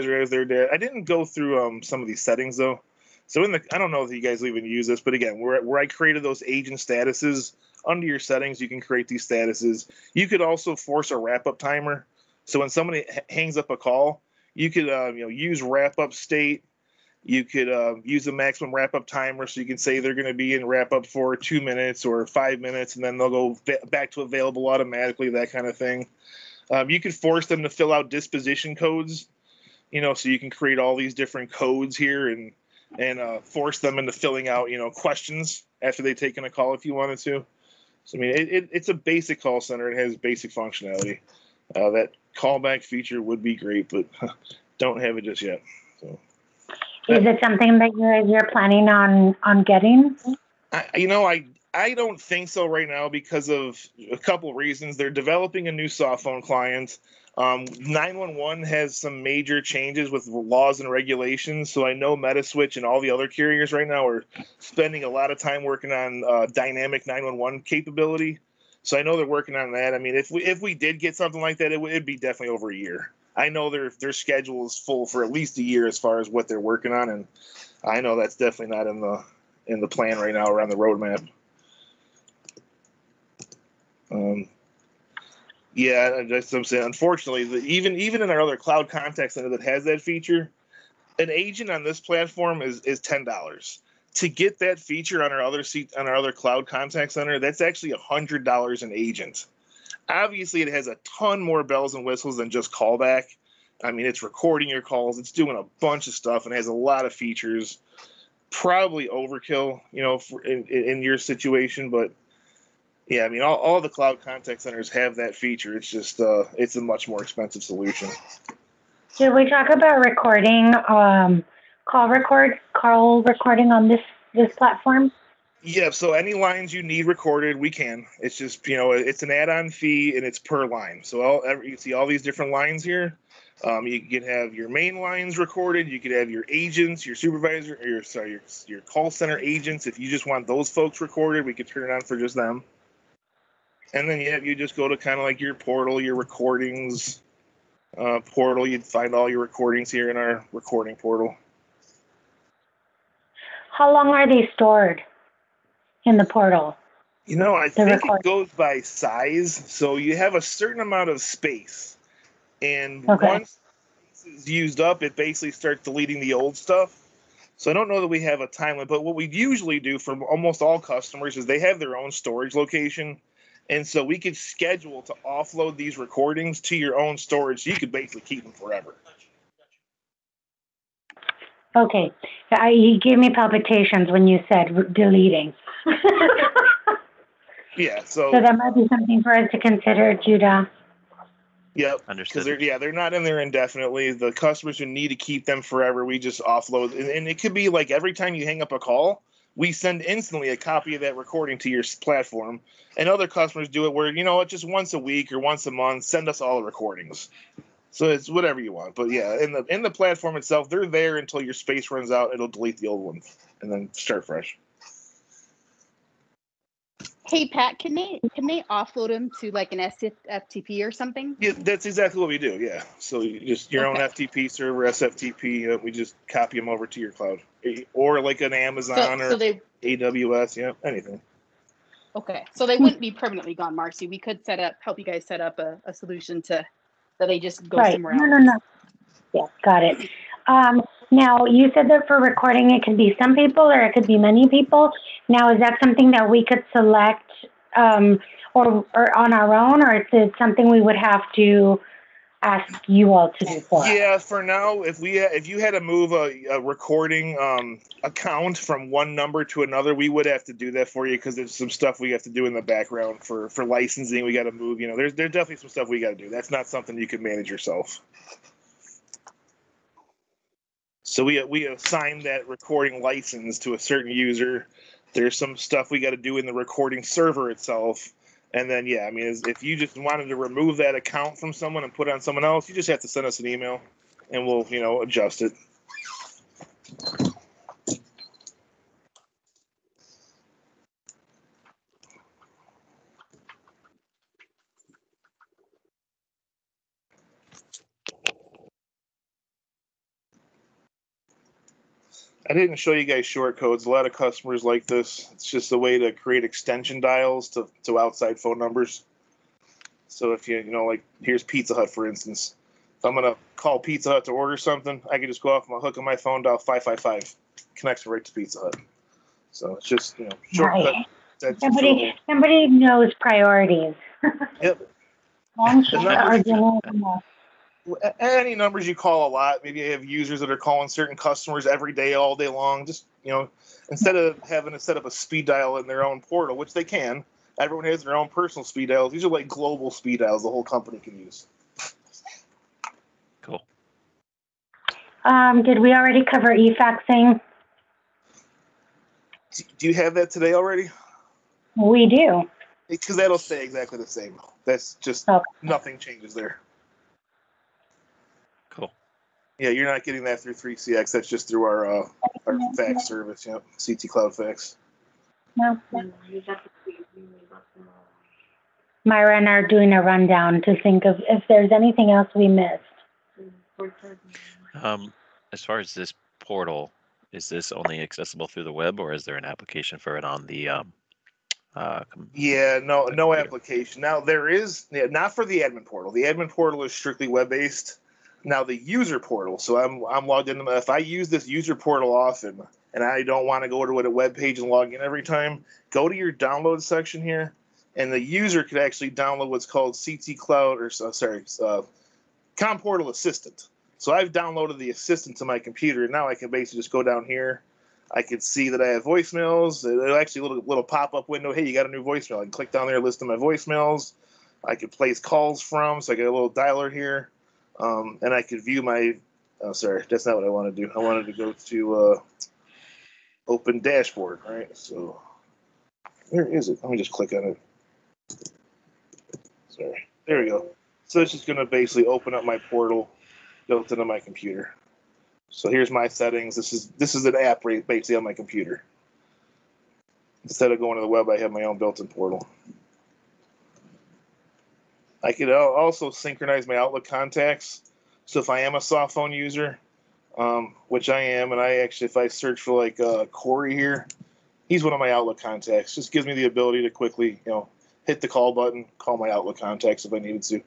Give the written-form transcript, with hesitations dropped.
as their dad. I didn't go through some of these settings though. So I don't know if you guys even use this, but again, where I created those agent statuses under your settings, you can create these statuses. You could also force a wrap up timer. So when somebody hangs up a call, you could use wrap up state. You could use a maximum wrap up timer, so you can say they're going to be in wrap up for 2 minutes or 5 minutes, and then they'll go back to available automatically, that kind of thing. You could force them to fill out disposition codes, so you can create all these different codes here and force them into filling out, questions after they've taken a call if you wanted to. So, I mean, it's a basic call center. It has basic functionality. That callback feature would be great, but don't have it just yet. So. Is it something that you're planning on getting? I don't think so right now because of a couple reasons. They're developing a new soft phone client. 911 has some major changes with laws and regulations, so I know Metaswitch and all the other carriers right now are spending a lot of time working on dynamic 911 capability. So I know they're working on that. I mean, if we did get something like that, it'd be definitely over a year. I know their schedule is full for at least a year as far as what they're working on, and I know that's definitely not in the plan right now or on the roadmap. Yeah, that's what I'm saying. Unfortunately, even in our other cloud contact center that has that feature, an agent on this platform is $10. To get that feature on our other cloud contact center, that's actually $100 an agent. Obviously, it has a ton more bells and whistles than just callback. I mean, it's recording your calls. It's doing a bunch of stuff and has a lot of features. Probably overkill, in your situation. But, yeah, I mean, all the cloud contact centers have that feature. It's just it's a much more expensive solution. Did we talk about recording, call recording on this platform? Yeah, so any lines you need recorded, we can. It's just, it's an add-on fee and it's per line. So you see all these different lines here. You can have your main lines recorded. You could have your agents, your supervisor, or your call center agents. If you just want those folks recorded, we could turn it on for just them. And then you just go to kind of like your portal, your recordings portal. You'd find all your recordings here in our recording portal. How long are they stored in the portal? I think it goes by size. So you have a certain amount of space. And once it's used up, it basically starts deleting the old stuff. So I don't know that we have a time limit, but what we usually do for almost all customers is they have their own storage location. And so we could schedule to offload these recordings to your own storage. So you could basically keep them forever. Okay. You gave me palpitations when you said deleting. Yeah. So that might be something for us to consider, Judah. Yep. Understood. Because they're not in there indefinitely. The customers who need to keep them forever, we just offload. And it could be like every time you hang up a call, we send instantly a copy of that recording to your platform. And other customers do it where, just once a week or once a month, send us all the recordings. So it's whatever you want. But yeah, in the platform itself, they're there until your space runs out. It'll delete the old ones and then start fresh. Hey Pat, can they offload them to like an SFTP or something? Yeah, that's exactly what we do. Yeah, so your own FTP server, SFTP. We just copy them over to your cloud, or like an Amazon or AWS. Yeah, anything. Okay, so they wouldn't be permanently gone, Marcy. We could help you guys set up a solution that they just go somewhere else. No. Yeah, got it. Now, you said that for recording, it could be some people or it could be many people. Now, is that something that we could select or on our own, or is it something we would have to ask you all to do for us? Yeah, for now, if you had to move a recording account from one number to another, we would have to do that for you because there's some stuff we have to do in the background for licensing. We got to move. There's definitely some stuff we got to do. That's not something you can manage yourself. So we assign that recording license to a certain user. There's some stuff we got to do in the recording server itself. And then, yeah, I mean, if you just wanted to remove that account from someone and put it on someone else, you just have to send us an email and we'll, adjust it. I didn't show you guys short codes. A lot of customers like this. It's just a way to create extension dials to outside phone numbers. So if like here's Pizza Hut, for instance. If I'm going to call Pizza Hut to order something, I can just go off my hook on my phone, dial 555. Connects right to Pizza Hut. So it's just, shortcut. Right. Somebody knows priorities. Yep. Any numbers you call a lot, maybe you have users that are calling certain customers every day, all day long. Just, instead of having to set up a speed dial in their own portal, which they can, everyone has their own personal speed dials. These are like global speed dials the whole company can use. Cool. Did we already cover E-Faxing? Do you have that today already? We do. Because that'll stay exactly the same. That's just nothing changes there. Cool. Yeah, you're not getting that through 3CX. That's just through our fax service. Yep, CT Cloud Fax. No. Myra and I are doing a rundown to think of if there's anything else we missed. As far as this portal, is this only accessible through the web, or is there an application for it on the no application. Now there is, not for the admin portal. The admin portal is strictly web-based. Now the user portal, so I'm logged in. If I use this user portal often and I don't want to go to a web page and log in every time, go to your download section here, and the user could actually download what's called CT Cloud, COM Portal Assistant. So I've downloaded the assistant to my computer, and now I can basically just go down here. I can see that I have voicemails. It'll actually a little pop-up window. Hey, you got a new voicemail. I can click down there, list of my voicemails. I can place calls from, so I get a little dialer here. And I could view my, sorry, that's not what I want to do. I wanted to go to open dashboard, right? So where is it? Let me just click on it. Sorry, there we go. So it's just going to basically open up my portal built into my computer. So here's my settings. This is an app basically on my computer. Instead of going to the web, I have my own built-in portal. I could also synchronize my Outlook contacts. So if I am a soft phone user, which I am, and if I search for like Corey here, he's one of my Outlook contacts. Just gives me the ability to quickly, hit the call button, call my Outlook contacts if I needed to.